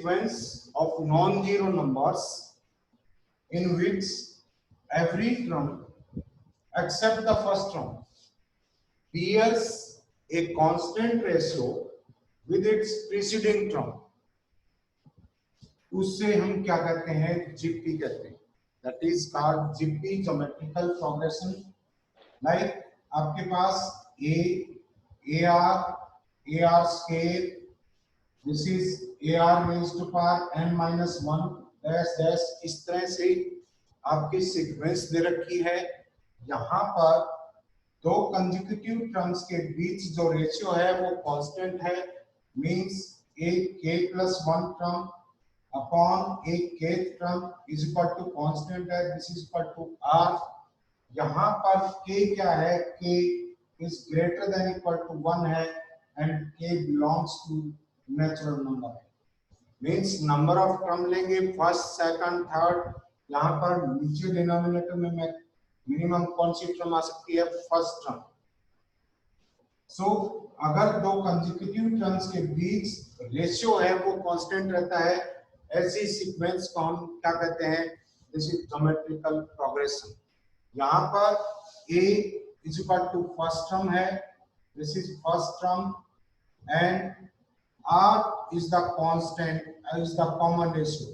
sequence of non-zero numbers in which every term except the first term bears a constant ratio with its preceding term, उससे हम क्या कहते हैं, जिप्पी कहते हैं. That is called जिप्पी geometrical progression. Like आपके पास AR scale, this is AR raised to power n minus 1 dash dash, इस तरह से आपकी सीक्वेंस दे रखी है. यहाँ पर दो कंसेक्यूटिव टर्म्स के बीच जो रेशियो है वो कांस्टेंट है, मींस एक k plus 1 टर्म अपॉन एक kth term is equal to constant है, this is equal to r. यहाँ पर k क्या है, k is greater than equal to 1 है and k belongs to natural number है. मींस नंबर ऑफ टर्म लेंगे first second third, यहाँ पर नीचे डिनोमिनेटर में मिनिमम कौन सी टर्म आ सकती है, फर्स्ट टर्म. सो अगर दो कंसेक्यूटिव टर्म्स के बीच रेशियो है वो कांस्टेंट रहता है, ऐसी सीक्वेंस को हम क्या कहते हैं, दिस इज ज्योमेट्रिकल प्रोग्रेशन. यहाँ पर a is equal to first term है, this is first term and r is the constant, is the common ratio,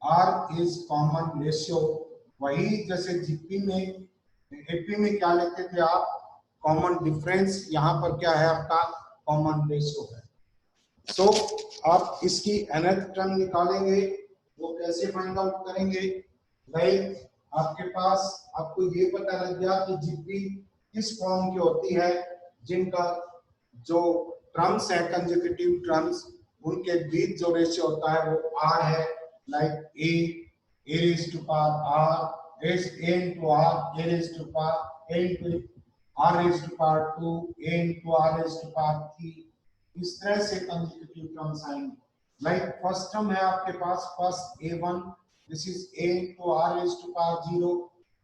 r is common ratio. वही जैसे जीपी में एपी में क्या लेते थे आप, कॉमन डिफरेंस, यहाँ पर क्या है आपका कॉमन रेशियो है. सो आप इसकी nth टर्म निकालेंगे, वो कैसे फाइंड आउट करेंगे. लाइक आपके पास आपको ये पता लग गया कि जीपी किस फॉर्म की होती है, जिनका जो टर्म्स है कंसेक्यूटिव टर्म्स उनके बीच जो रेशियो होता है वो r है. Like a raised to power r, a into r, a raised to power a into r raised to power 2, a into r raised to power 3. इस तरह से कंसेक्यूटिव टर्म्स आएंगे. लाइक फर्स्ट टर्म है आपके पास first a1, this is a into r raised to power 0,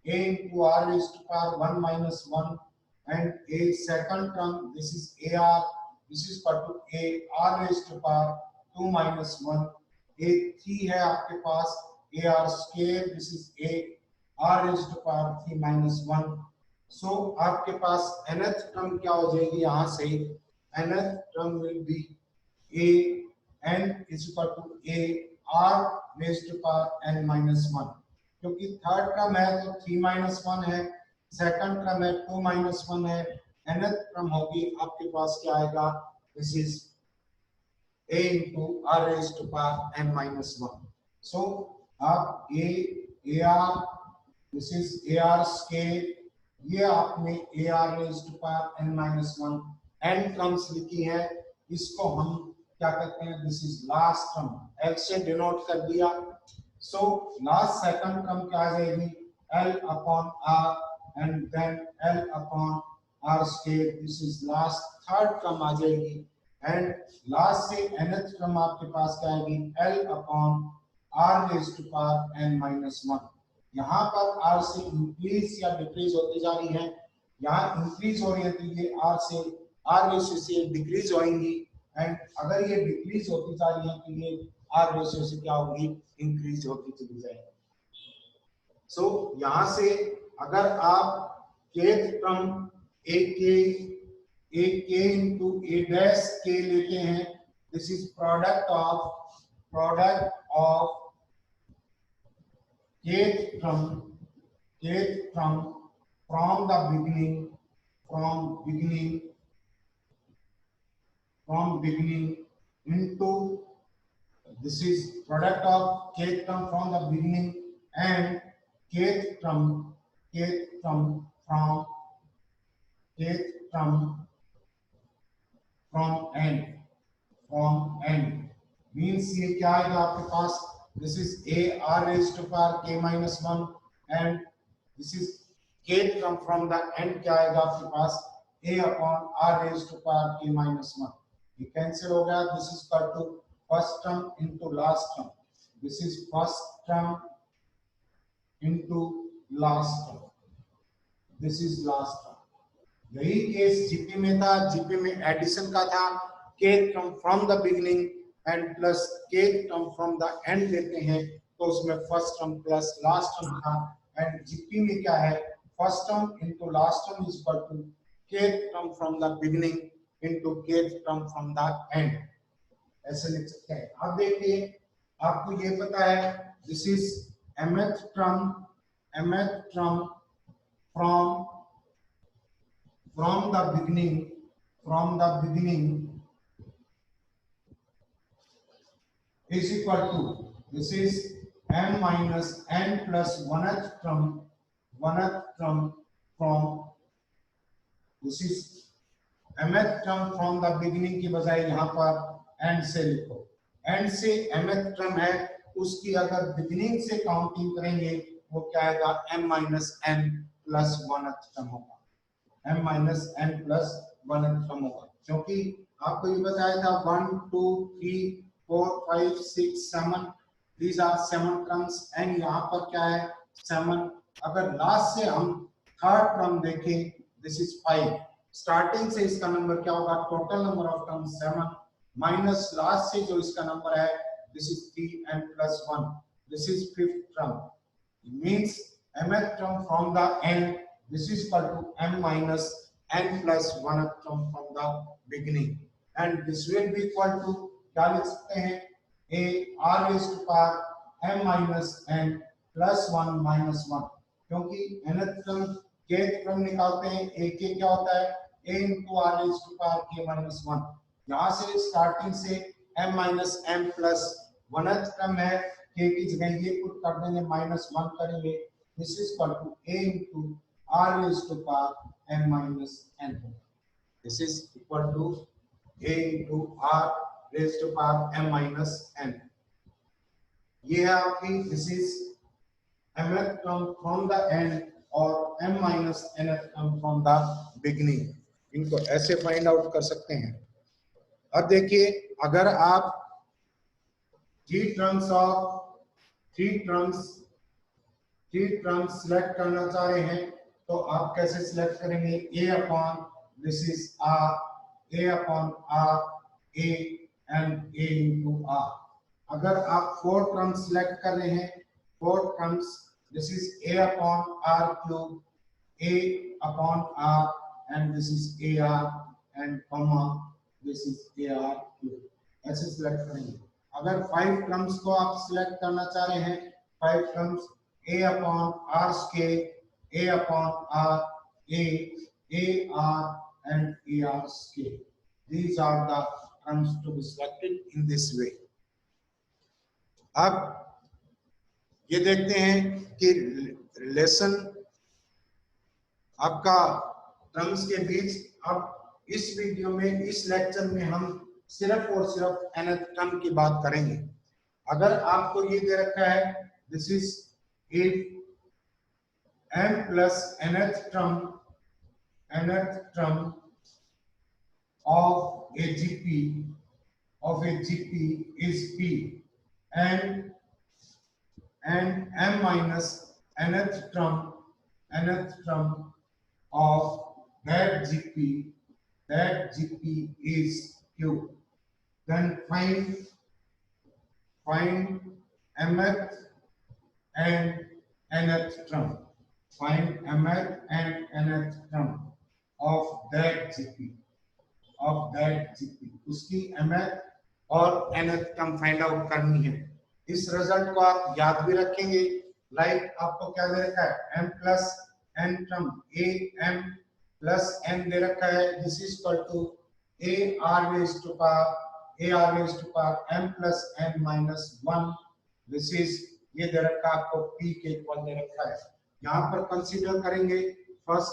a into r raised to power 1 minus 1, and a second term, this is ar, this is equal to a r raised to power 2 minus 1. a 3 है आपके पास ar square, this is a r raised to power 3 minus 1. so आपके पास nth term क्या हो जाएगी, यहाँ से nth term will be a n is equal to a r raised to power n minus 1. क्योंकि third term है तो 3 minus 1 है, सेकंड टर्म है 2 minus 1 है, nth टर्म होगी आपके पास क्या आएगा, this is a into r raised to power n minus 1. so आप ar, this is ar scale, ये आपने ar raised to power n minus 1 n terms लिखी है, इसको हम क्या कहते हैं, this is last term, l से डिनोट कर दिया. सो लास्ट सेकंड टर्म क्या आ जाएगी, l upon r and then l upon r square, this is last third term आ जाएगी एंड लास्ट से nth टर्म आपके पास क्या आएगी, l upon r raised to power n minus 1. यहाँ पर r से इंक्रीज या डिक्रीज होती जा रही है, यहाँ इंक्रीज हो रही है तो ये r से r रेशियो से डिक्रीज होंगी एंड अगर ये डिक्रीज होती जा रही है तो ये r रेशियो से क्या होगी, इंक्रीज होती चली जाएगी. सो यहाँ से अगर आप kth term a k into a dash k लेते हैं, this is product of kth term from beginning into, this is product of kth term from the beginning and kth term from end means ये क्या आएगा आपके पास, this is a r raised to power k minus 1 and this is kth term from the end क्या आएगा आपके पास, a upon r raised to power k minus 1. ये cancel हो गया, this is equal to first term into last term, this is first term into last term, this is last term. यही case GP में था, GP में addition का था, kth term from the beginning and plus k term from the end लेते हैं तो उसमें first term plus last term था एंड जीपी में क्या है first term into last term is equal to k term from the beginning into k term from the end, ऐसे लिख सकते हैं। अब देखिए आपको ये पता है this is mth term from the beginning is equal to this is m minus n plus 1th term from this is mth term from the beginning की बजाय यहाँ पर end से लिखो, end से mth term है उसकी अगर beginning से काउंटिंग करेंगे वो क्या आएगा m minus n plus 1th term होगा, m minus n plus 1th term होगा, क्योंकि आपको ये बताया था 1 2 3 4 5 6 7 these are 7 terms and यहाँ पर क्या है 7। अगर लास्ट से हम थर्ड टर्म देखें दिस इज 5, स्टार्टिंग से इसका नंबर क्या होगा total number of term 7 minus last से जो इसका नंबर है this is 3 and plus 1 this is fifth term means mth term from the end this is equal to m minus n plus 1th term from the beginning and this will be equal to क्या लिख सकते हैं a r raised to power m minus n plus 1 minus 1, क्योंकि nth term kth term निकालते हैं a k क्या होता है a into r raised to power k minus 1, यहाँ से स्टार्टिंग से m minus m plus 1th term है k की जगह ये पुट कर देंगे -1 करेंगे this is equal to a into r raised to power m minus n, this is equal to a into r raised to power m minus n। ये है आपकी this is mth term from the end और m minus nth term from the beginning, इनको ऐसे find out कर सकते हैं। अब देखिए अगर आप थ्री टर्म्स सिलेक्ट करना चाह रहे हैं तो आप कैसे सिलेक्ट करेंगे a upon this is r a upon r a and a into r। अगर आप फोर टर्म्स सिलेक्ट कर रहे हैं four terms this is a upon r cube a upon r and this is ar and comma this is ar cube, ऐसे select करेंगे। अगर 5 terms को आप सिलेक्ट करना चाह रहे हैं 5 terms a upon r square a upon r a r and ar square, these are the terms to be selected in this way। अब ये देखते हैं कि रिलेशन आपका टर्म्स के बीच। अब इस वीडियो में इस लेक्चर में हम सिर्फ और सिर्फ nth टर्म की बात करेंगे। अगर आपको ये दे रखा है this is m plus nth term of a GP is p and m minus nth term of that GP is q, then find mth and nth term, find mth and nth term of that GP उसकी mth और nth term find out करनी है। इस result को आप याद भी रखेंगे, लाइक आपको क्या दे रखा है m plus n term a m plus n दे रखा है this is equal to a r raised to power m plus n minus 1, this is ये दे रखा आपको p के इक्वल दे रखा है। यहाँ पर कंसीडर करेंगे फर्स्ट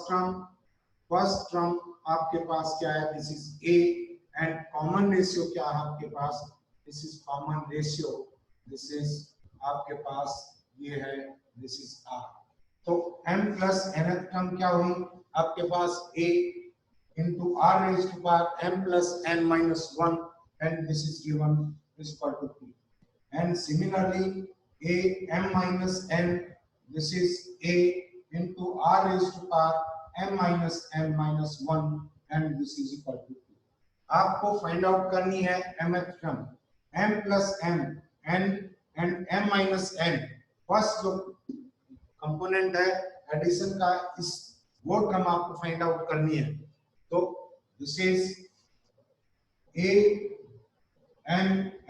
टर्म आपके पास क्या है this is a and common ratio क्या है आपके पास this is common ratio, this is आपके पास ये है दिस इज r। तो m plus nth टर्म क्या हुई आपके पास a into r raised to power m plus n minus 1 and this is given is equal to p, and similarly a m minus n this is a into r raised to power m minus n minus 1 and this is equal to p। आपको find out करनी है mth term. m plus n and m minus n, first जो component है addition का, इस वो term आपको find out करनी है। तो this is a m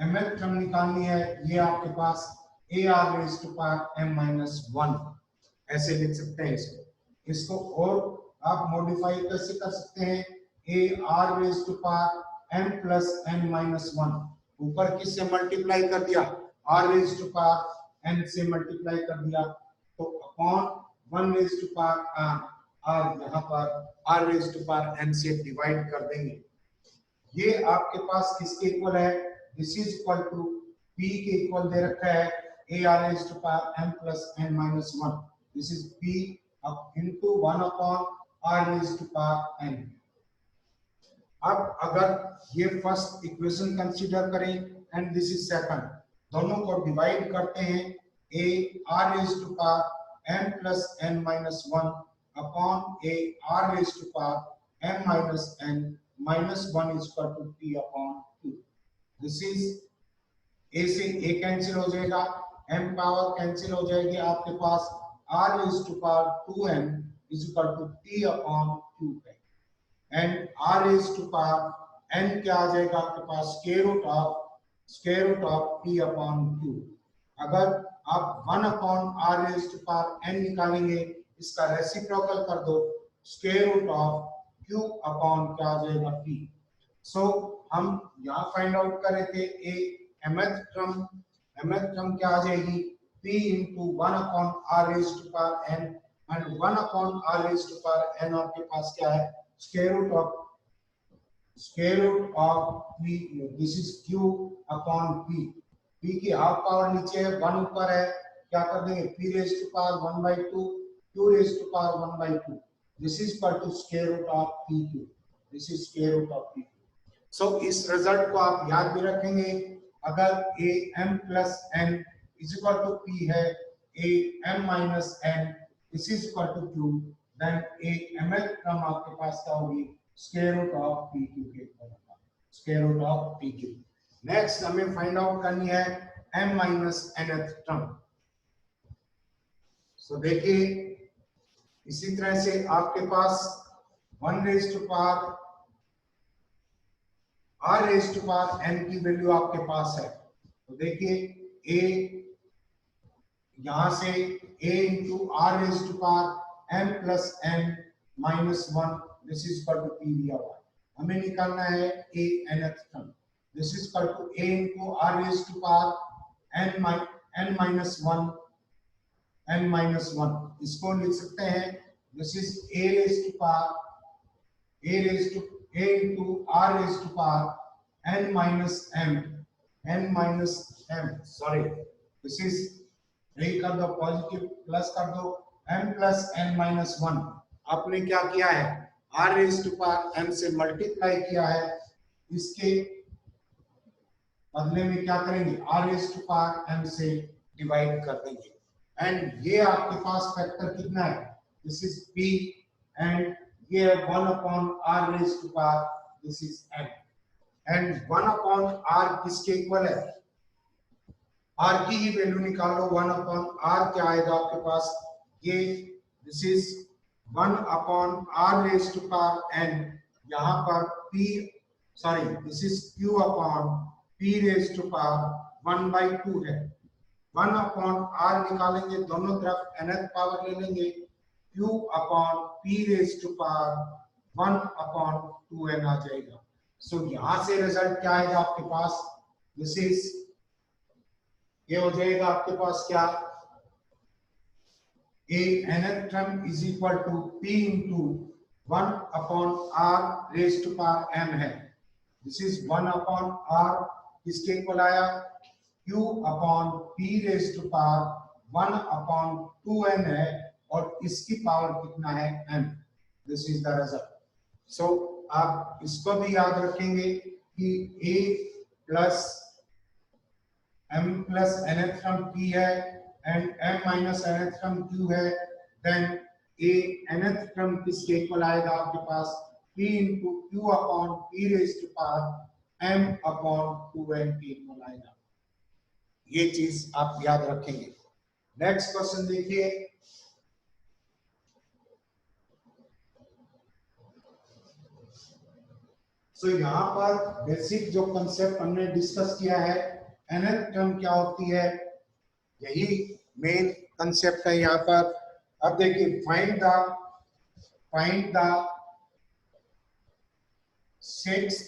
mth term निकालनी है, ये आपके पास a are raise to power m minus 1 ऐसे लिख सकते हैं इसको और आप मॉडिफाई कैसे कर सकते हैं, A are raise to power m plus n minus 1, ऊपर किससे मल्टीप्लाई कर दिया, r raise to power n से मल्टीप्लाई कर दिया, तो upon 1 raise to power r, यहाँ पर r raise to power n से डिवाइड कर देंगे। ये आपके पास किसके इक्वल है, this is equal to p के इक्वल दे रखा है a r raise to power m plus n minus 1, this is p into 1 upon r raise to power n। अब अगर ये फर्स्ट इक्वेशन कंसीडर करें एंड दिस इज सेकंड, दोनों को डिवाइड करते हैं, a r raise to power m plus n minus 1 upon a r raise to power m minus n minus 1 is equal to p upon 2। This is a से a cancel हो जाएगा, m power cancel हो जाएगी, आपके पास r raise to power 2m is equal to p upon 2 है, and r raise to power n क्या आ जाएगा आपके पास, square root of p upon 2। अगर आप 1 upon r raise to power n निकालेंगे, इसका रेसिप्रोकल कर दो, square root of q upon क्या आ जाएगा p। सो हम यहाँ फाइंड आउट कर रहे थे a mth टर्म क्या आ जाएगी, p into 1 upon r raise to power n, and 1 upon r raise to power n आपके पास क्या है, square root of p, this is q upon p, p की हाफ पावर नीचे है, 1 ऊपर है, क्या कर देंगे, p raise to power 1/2, q raise to power 1/2, this is equal to square root of pq, this is square root of pq। सो इस result को आप याद भी रखेंगे, अगर a m plus n is equal to p है, a m minus n this is equal to q, then a mth term आपके पास क्या होगी, स्क्वायर रूट ऑफ pq के इक्वल होगा, square root of pq। Next हमें find out करनी है m minus nth term. So देखिए इसी तरह से आपके पास 1 raise to power r raise to power n की वैल्यू आपके पास है, तो देखिए a यहां से a into r raise to power m plus n minus 1, this is equal to p दिया हुआ है, हमें निकालना है a nth term, this is equal to a into r raise to power n minus 1, इसको लिख सकते हैं, this is a raise to power a into r raised to power n minus m, sorry, this is a कर दो positive plus कर दो m plus n minus 1, आपने क्या किया है, r raised to power m से मल्टीप्लाई किया है, इसके बदले में क्या करेंगे, r raised to power m से डिवाइड कर देंगे, एंड ये आपके पास फैक्टर कितना है, दिस इज p, एंड ये 1 upon r raise to power, this is n, and 1 upon r किसके इक्वल है, r की ही वैल्यू निकालो, 1 अपॉन r क्या आएगा आपके पास, ये this is 1 upon r raise to power n, यहाँ पर p sorry this is q upon p raise to power 1/2 है, 1 अपॉन r निकालेंगे, दोनों तरफ nth पावर ले लेंगे, q upon p raise to power 1 upon 2n आ जाएगा। सो यहां से रिजल्ट क्या आएगा आपके पास, दिस इज ये हो जाएगा आपके पास क्या, a nth term is equal to p into 1 upon r raise to power m है, दिस इज 1 अपॉन r किसके इक्वल आया, q upon p raise to power 1 upon 2n है, और इसकी पावर कितना है m, this is the result. So आप इसको भी याद रखेंगे कि a plus m plus nth term p है and m minus nth term q है, देन a nth टर्म किसके इक्वल आएगा आपके पास, p into q upon p raise to power m upon 2n p बनाएगा। ये चीज आप याद रखेंगे। नेक्स्ट क्वेश्चन देखिए, सो यहाँ पर बेसिक जो कंसेप्ट हमने डिस्कस किया है, nth टर्म क्या होती है, यही मेन कंसेप्ट है यहाँ पर। अब देखिए, find the sixth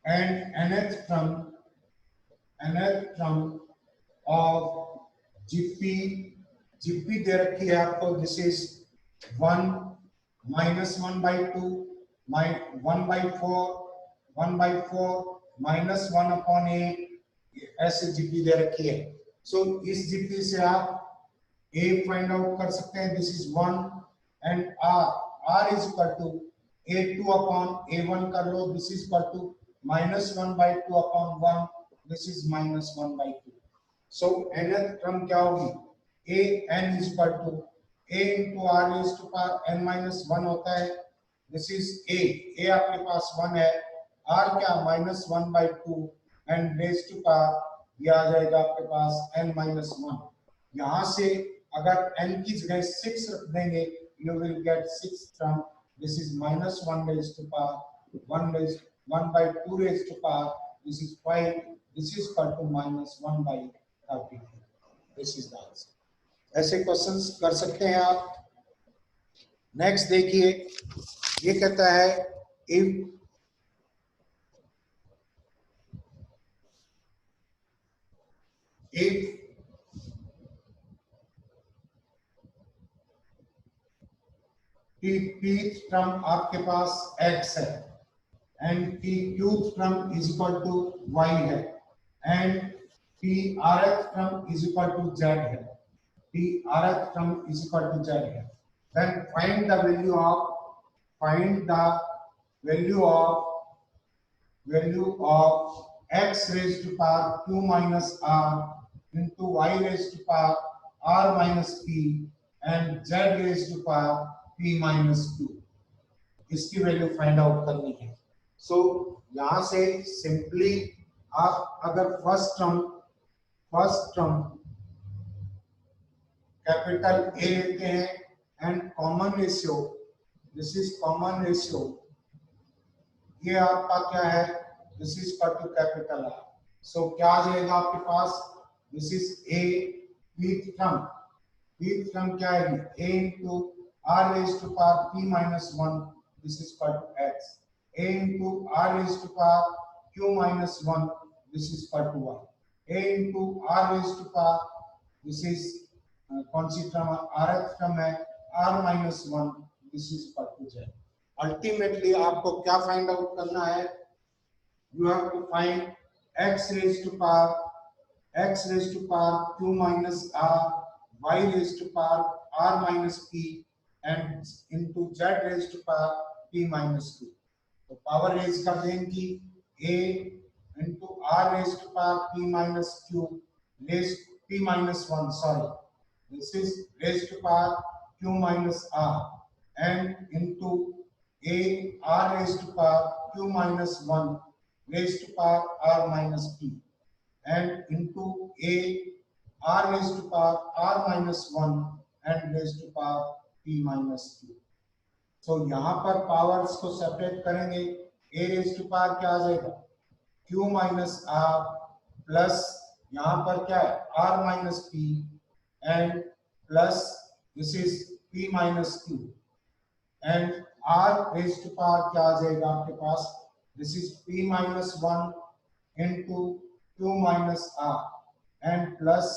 and nth term of GP. GP दे रखी है आपको, दिस इज 1 -1/2 1/4 1/4 -1 अपॉन 8, ऐसे जीपी दे रखी है। सो इस जीपी से आप a फाइंड आउट कर सकते हैं, this is 1, and r is equal to a2 upon a1 कर लो, this is equal to -1/2 upon 1, this is -1/2। So nth term क्या होगी, a n is equal to a into r raised to power n minus 1 होता है, this is a आपके पास 1 है, r क्या -1/2 एंड रेज्ड टू पावर ये आ जाएगा आपके पास n minus 1। यहाँ से अगर n की जगह 6 रख देंगे, you will get 6 term, this is -1 raised to power 1/2 raised to power, this is 5, this is equal to -1/33। this is the answer। ऐसे क्वेश्चंस कर सकते हैं आप। नेक्स्ट देखिए, ये कहता है इफ pth टर्म आपके पास x है and qth term is equal to y है and prth term is equal to z है, prth term is equal to z है, then find the value of x raised to power q minus r into y raised to power r minus p and z raised to power p minus q। इसकी value find out करनी है। सो यहां से simply आप अगर first term capital A लेते हैं and common ratio, this is common ratio, ये आपका क्या है, this is equal to capital R। So क्या आ जाएगा आपके पास, this is A, pth term क्या है, A into r raised to power p minus 1, this is equal to x, a into r raised to power q minus 1, this is equal to y, a into r raised to power, this is कौन सी term, rth term है, r minus 1, this is equal to z। Ultimately आपको क्या find out करना है, you have to find x raised to power q minus r, y raised to power r minus p and into z raised to power p minus q। तो power raise कर दें कि a into r raised to power p minus q raised p minus 1, sorry, this is raised to power q minus r and into a r raised to power q minus 1 raised to power r minus p and into a r raised to power r minus 1 and raised to power p minus q। तो यहाँ पर powers को separate करेंगे, a raised to power क्या आ जाएगा, q minus r plus यहाँ पर क्या है, r minus p and plus this is p minus q and r raised to power क्या आ जाएगा आपके पास, this is p minus 1 into q minus r and plus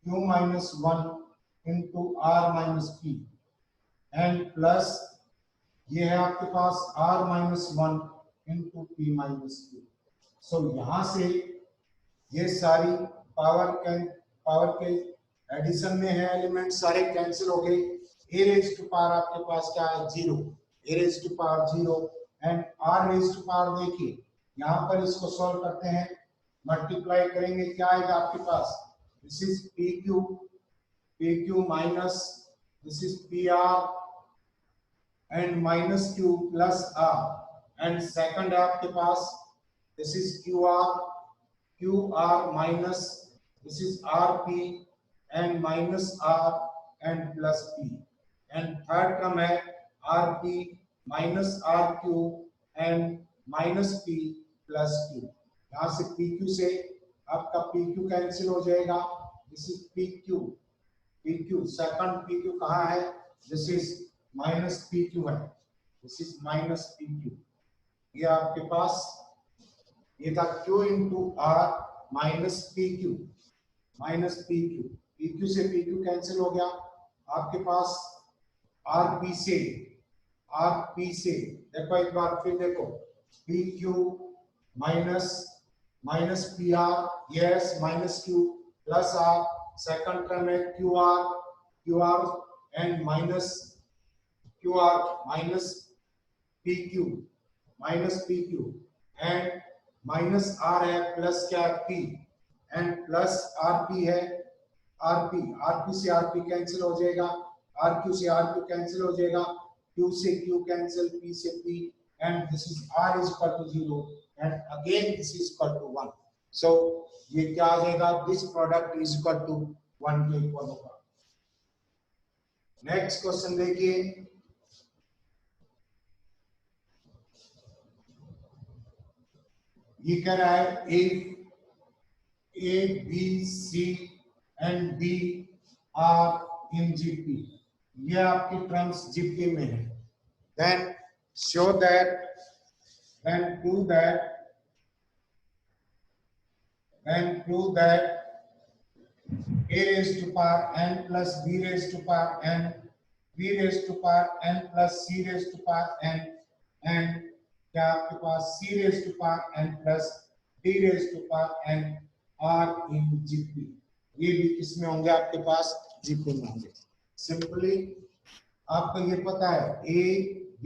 q minus 1 into r minus p and plus ये है आपके पास r minus 1 into p minus q। सो यहाँ से ये सारी पावर के एडिशन में है एलिमेंट, सारे कैंसिल हो गए, a raised to power आपके पास क्या है, 0, a raised to power 0 and r raised to power देखिए, यहाँ पर इसको सॉल्व करते हैं, मल्टीप्लाई करेंगे, क्या आएगा आपके पास, this is pq minus this is pr and minus q plus r and second है आपके पास this is QR minus, this is RP and minus R and plus P, and third term है RP minus RQ and minus P plus Q. यहाँ से PQ से आपका PQ cancel हो जाएगा, this is PQ second PQ कहाँ है, this is minus PQ है, दिस इज माइनस PQ. ये आपके पास ये था Q into R minus PQ PQ से PQ कैंसिल हो गया, आपके पास RP से देखो एक बार फिर देखो, PQ minus PR, yes minus Q plus R, second term है QR and minus QR minus PQ and minus R है प्लस क्या P एंड प्लस RP है, RP से RP कैंसिल हो जाएगा, RQ से RQ कैंसिल हो जाएगा, Q से Q कैंसिल, P से P, and this is R is equal to 0 and again this is equal to 1. So ये क्या आ जाएगा, this product is equal to 1 के इक्वल होगा. नेक्स्ट क्वेश्चन देखिए, ये कह रहा है if A, B, C and D are in GP, ये आपकी टर्म्स GP में है, then show that, then prove that A raised to power n plus B raised to power n, B raised to power n plus C raised to power n, and क्या आपके पास C raised to power n plus D raised to power n are in GP. ये भी किसमें होंगे, आपके पास GP में होंगे. Simply आपको ये पता है A, B,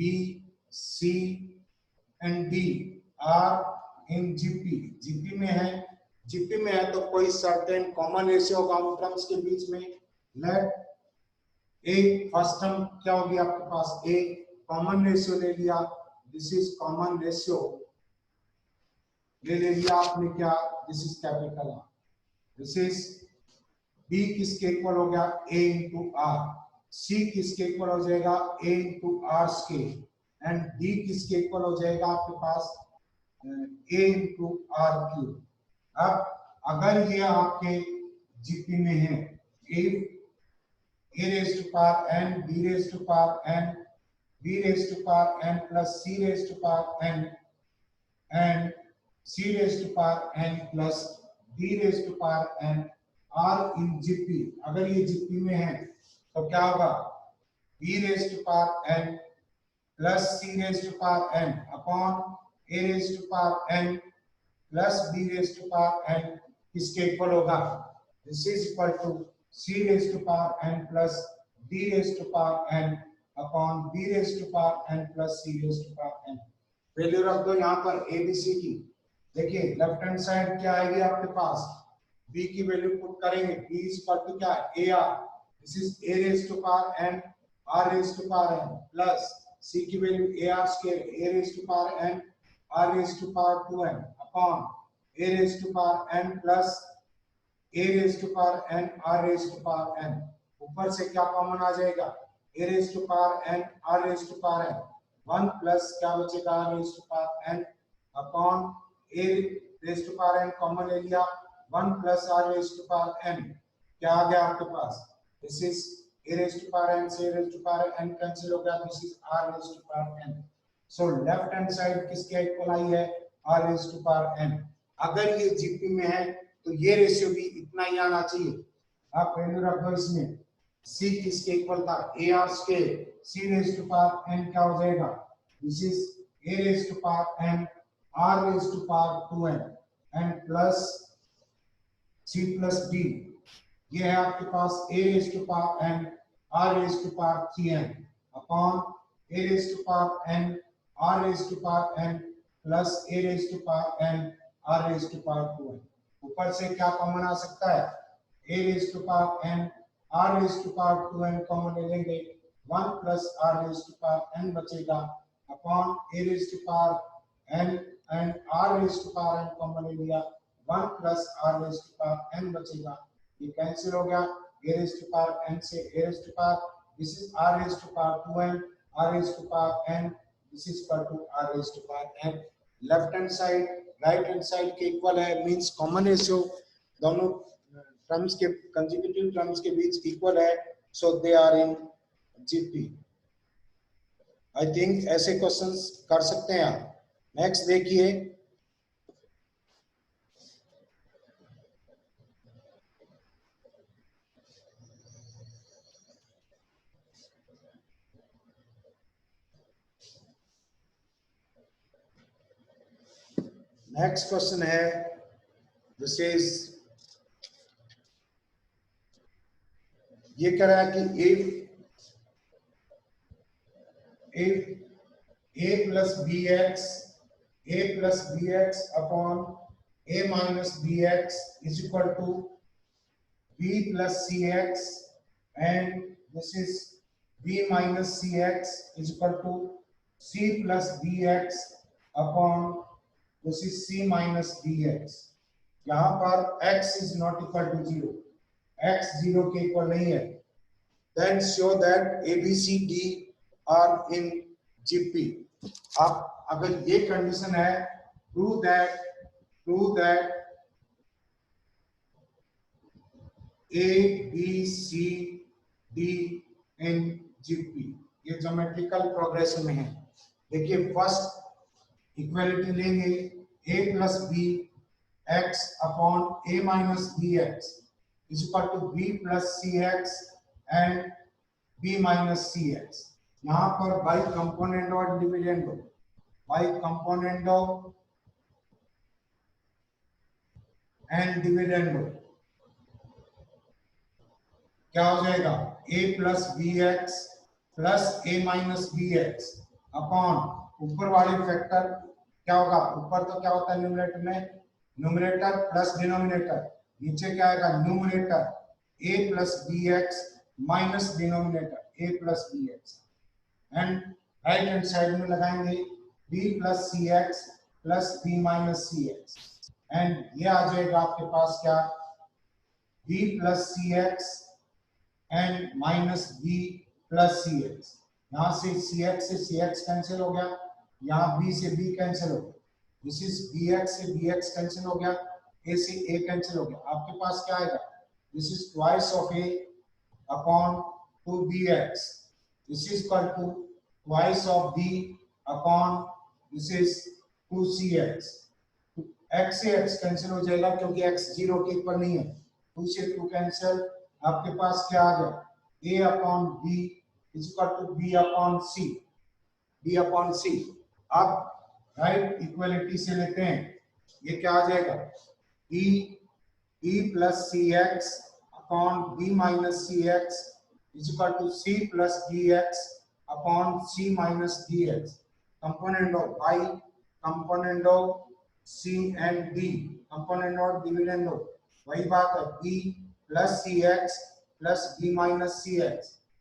C and D are in GP में है, GP में है तो कोई सर्टेन कॉमन रेशियो होगा उन टर्म्स के बीच में. लेट ए फर्स्ट टर्म क्या होगी आपके पास, ए कॉमन रेशियो ले लिया, दिस इज कॉमन रेशियो ले लिया आपने क्या, this is capital R, this is B किसके इक्वल हो गया, ए इंटू आर, सी किसके इक्वल हो जाएगा, a into r square, and d किसके इक्वल हो जाएगा आपके पास, ए इंटू आर क्यूब. अब अगर ये आपके जीपी में है, a raised to power n, b raised to power n, b raised to power n plus c raised to power n and c raised to power n plus d raised to power n are in GP. अगर ये GP में है तो क्या होगा, b raised to power n plus c raised to power n upon a raised to power n plus b raised to power n किसके equal होगा, this is equal to c raised to power n plus d raised to power n upon b raised to power n plus c raised to power n. Value रख दो यहाँ पर a b c की. देखिए left hand side क्या आएगी आपके पास, b की वैल्यू पुट करेंगे, b इज इक्वल टू क्या है, ar, this is a raised to power n r raised to power n plus c की value ar square a raised to power n r raised to power 2n upon a raised to power n plus a raised to power n r raised to power n. ऊपर से क्या common आ जाएगा, a raised to power n r raised to power n, 1 plus क्या बचेगा, r raised to power n upon a raised to power n common ले लिया, 1 plus r raised to power n क्या आ गया आपके पास, this is a raised to power n से a raised to power n cancel हो गया, this is r raised to power n. So left hand side किसके इक्वल आई है, r raised to power n. अगर ये जीपी में है तो ये रेशियो भी इतना ही आना चाहिए. आप वैल्यू रख दो इसमें, c किसके इक्वल था, ar square, c raised to power n क्या हो जाएगा, this is a raised to power n r raised to power 2n and plus c plus d. ये है आपके पास a raised to power n r raised to power 3n upon a raised to power n r raised to power n plus a raised to power n r raised to power 2n. ऊपर से क्या common आ सकता है, a raised to power n r raised to power 2n common ले लेंगे, 1 plus r raised to power n बचेगा upon a raised to power n and r raise to power n common ले लिया, 1 plus r raise to power n बचेगा, ये cancel हो गया, a raise to power n से a raise to power, this is r raise to power 2n, r raise to power n, this is equal to r raise to power n। Left hand side right hand side के equal है, means common ratio दोनों terms के consecutive terms के बीच equal है, so they are in GP. I think ऐसे questions कर सकते हैं आप। नेक्स्ट देखिए, नेक्स्ट क्वेश्चन है, दिस इज, ये कह रहा है कि if a plus bx upon a minus bx is equal to b plus cx, and this is b minus cx is equal to c plus dx upon this is c minus dx। यहाँ पर x is not equal to 0, x 0 के equal नहीं है, then show that a b c d are in GP। अब अगर ये condition है, prove that a b c d in GP, ये ज्योमेट्रिकल प्रोग्रेशन में है। देखिए फर्स्ट इक्वालिटी लेंगे, a plus b x upon a minus b x is equal to b plus c x and b minus c x. यहाँ पर by component और dividend, by component and dividend क्या हो जाएगा, a plus b x plus a minus b x upon ऊपर वाले factor क्या होगा, ऊपर तो क्या होता है न्यूमरेटर में, न्यूमरेटर प्लस डिनोमिनेटर, नीचे क्या आएगा numerator a plus b x minus denominator a plus b x, and right hand side में लगाएंगे b plus c x plus b minus c x, and ये आ जाएगा आपके पास क्या, b plus c x and minus b plus c x. यहाँ से सी एक्स से सी एक्स कैंसिल हो गया, यहाँ b से b कैंसिल हो गया, दिस इज बी एक्स से बी एक्स कैंसिल हो गया, a से a कैंसिल हो गया, आपके पास क्या आएगा, this is twice of a upon 2bx, this is equal to twice of b upon this is 2cx। x से x कैंसिल हो जाएगा क्योंकि x 0 के ऊपर नहीं है, 2 से 2 कैंसिल, आपके पास क्या आ गया, a upon b is equal to b upon c, b upon c। अब राइट इक्वलिटी से लेते हैं, ये क्या आ जाएगा, b plus c x upon b minus c x is equal to c plus dx upon c minus dx, component of I, component of c and d, component of dividend of, वही बात है, b plus cx plus b minus cx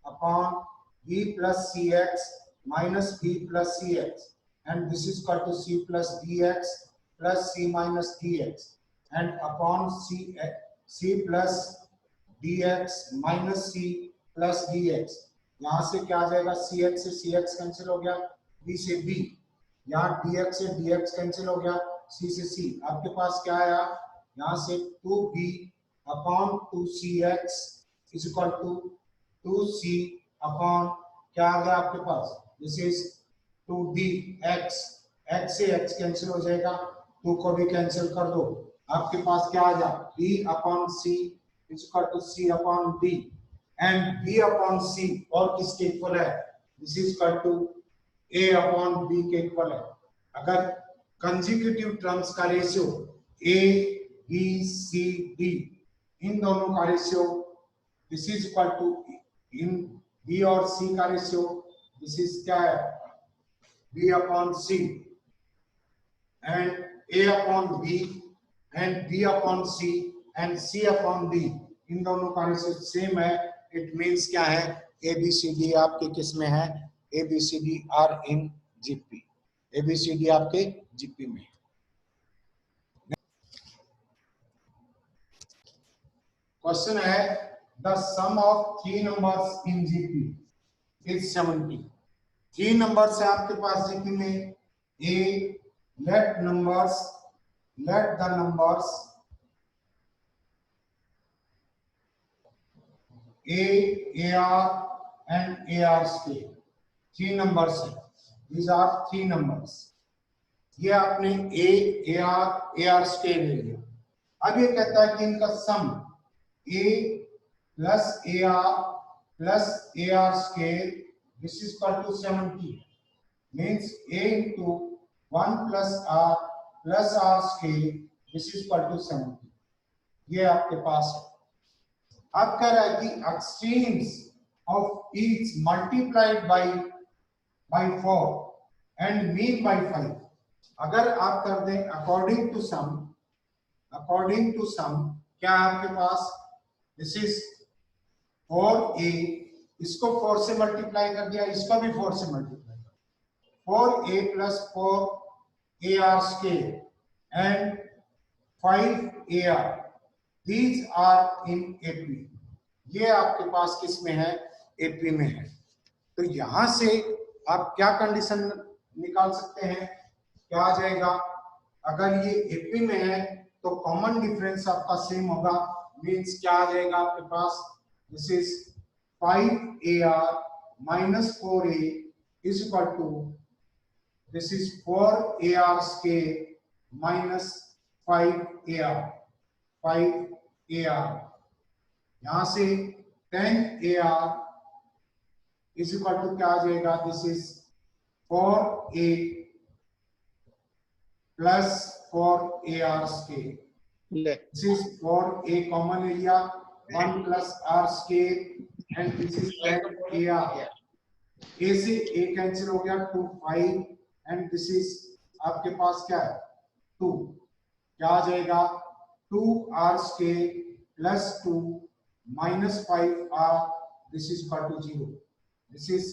upon b plus cx minus b plus cx, and this is equal to c plus dx plus c minus dx, and upon c plus dx minus c plus D x, यहाँ से क्या आ जाएगा, सी x से सी x cancel हो गया, B से B, यहाँ डी एक्स से डी एक्स कैंसिल हो गया, सी से सी, आपके पास क्या आया, यहाँ से 2b upon 2cx is equal to 2c upon क्या आ गया आपके पास, दिस इज 2dx, x से x कैंसिल हो जाएगा, 2 को भी कैंसिल कर दो, आपके पास क्या आ गया, b upon c is equal to c upon d, and b upon c और किसके इक्वल है, this is equal to a upon b के इक्वल है। अगर कंसेक्यूटिव टर्म्स का ratio a b c d, इन दोनों का ratio this is equal to इन b और c का रेशियो दिस इज क्या है, b upon c and a upon b and b upon c and c upon d, इन दोनों का रेशियो सेम है, इट मीन्स क्या है, ए बी सी डी आपके किस में है, a b c d are in GP, a b c d आपके जीपी में है। क्वेश्चन है the sum of 3 numbers in GP is 70। 3 numbers है आपके पास जीपी में। A let the numbers A, AR and AR scale 3 numbers है। These are 3 numbers। ये आपने A, AR, AR scale ले लिया। अब ये कहता है कि इनका सम A plus AR plus AR scale this is equal to 70 means A into 1 plus R scale this is equal to 70। ये आपके पास है। अब कह रहा है कि extremes of each multiplied by 4 and mean by 5। अगर आप कर दें according to sum क्या आपके पास this is 4a इसको 4 से मल्टीप्लाई कर दिया, इसको भी 4 से मल्टीप्लाई कर 4a plus 4ar scale and 5ar these are in AP। ये आपके पास किस में है? AP में है। तो यहां से आप क्या कंडीशन निकाल सकते हैं? क्या आ जाएगा? अगर ये AP में है तो कॉमन डिफरेंस आपका सेम होगा, मींस क्या आ जाएगा आपके पास? This is 5AR minus 4a is equal to this is 4AR scale minus 5AR यहां से 10AR is equal to क्या आ जाएगा? This is 4a plus 4AR scale। This is 4a common area 1 plus R scale and this is 10AR। A से A cancel हो गया 2 5 and this is आपके पास क्या है 2। क्या आ जाएगा? 2R scale plus 2 minus 5R this is equal to 0। This is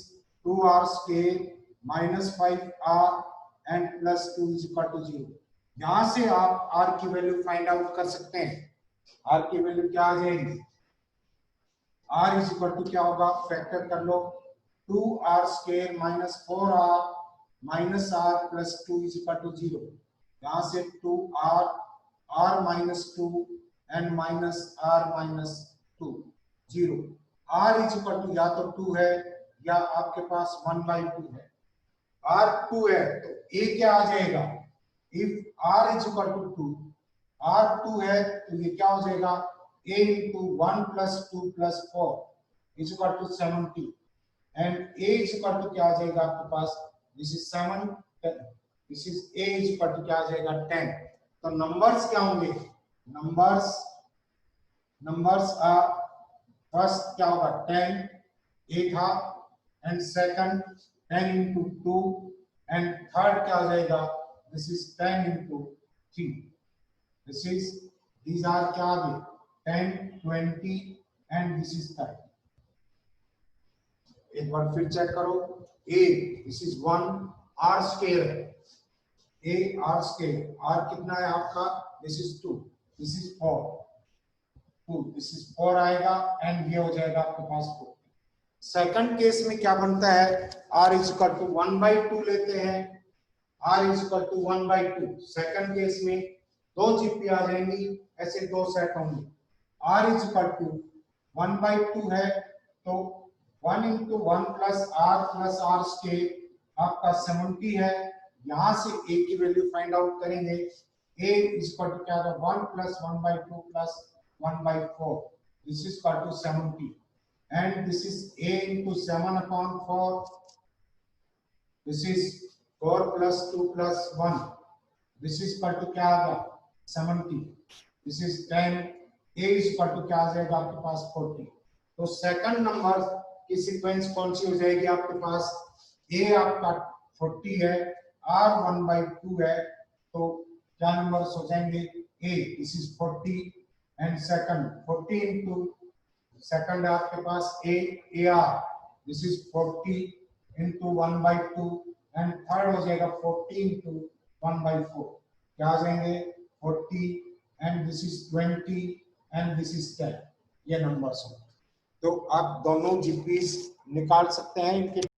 2R scale minus 5R and plus 2 is equal to 0। यहां से आप R की वैल्यू फाइंड आउट कर सकते हैं। R की वैल्यू क्या आ जाएगी? R is equal to क्या होगा? फैक्टर कर लो 2R square minus 4R minus R plus 2 is equal to 0। यहाँ से 2R R minus 2 and minus R minus 2 0। R is equal to या तो 2 है या आपके पास 1/2 है। R 2 है तो A क्या आ जाएगा? If R is equal to 2, R 2 है तो ये क्या हो जाएगा? A into 1 plus 2 plus 4 is equal to 70 and A is equal to क्या आ जाएगा आपके पास? This is 7 this is A is equal to क्या आ जाएगा? 10। तो नंबर्स क्या होंगे? नंबर्स फर्स्ट क्या होगा? 10 A था and second 10 into 2 and third क्या हो जाएगा? This is 10 into 3। This is these are क्या आ गए? 10 20 and this is 30। एक बार फिर चेक करो। A this is 1 R square है। A R स्क्वायर R कितना है आपका? This is 2 this is 4 2 this is 4 आएगा and ये हो जाएगा आपके पास 4। सेकंड केस में क्या बनता है? R is equal to 1/2 लेते हैं। R is equal to 1/2। Second case में दो जीपी आ जाएंगी, ऐसे दो सेट होंगे। R is equal to 1/2 है तो 1 into 1 plus R स्क्वायर आपका 70 है। यहां से A की वैल्यू फाइंड आउट करेंगे। A is equal to क्या होगा? 1 plus 1/2 plus 1/4 this is equal to 70 and this is A into 7/4 this is 4 plus 2 plus 1 this is equal to क्या आएगा? 70 this is 10। A is equal to क्या आ जाएगा आपके पास? 40। तो सेकंड नंबर की सीक्वेंस कौन सी हो जाएगी आपके पास? A आपका 40 है, R 1/2 है, तो क्या नंबर्स हो जाएंगे? A this is 40 and second 40 into second है आपके पास AR this is 40 into 1/2 and third हो जाएगा 40 into 1/4 क्या आ जाएंगे? 40 and this is 20 and this is 10। ये नंबर्स हो, तो आप दोनों जीपीस निकाल सकते हैं इनके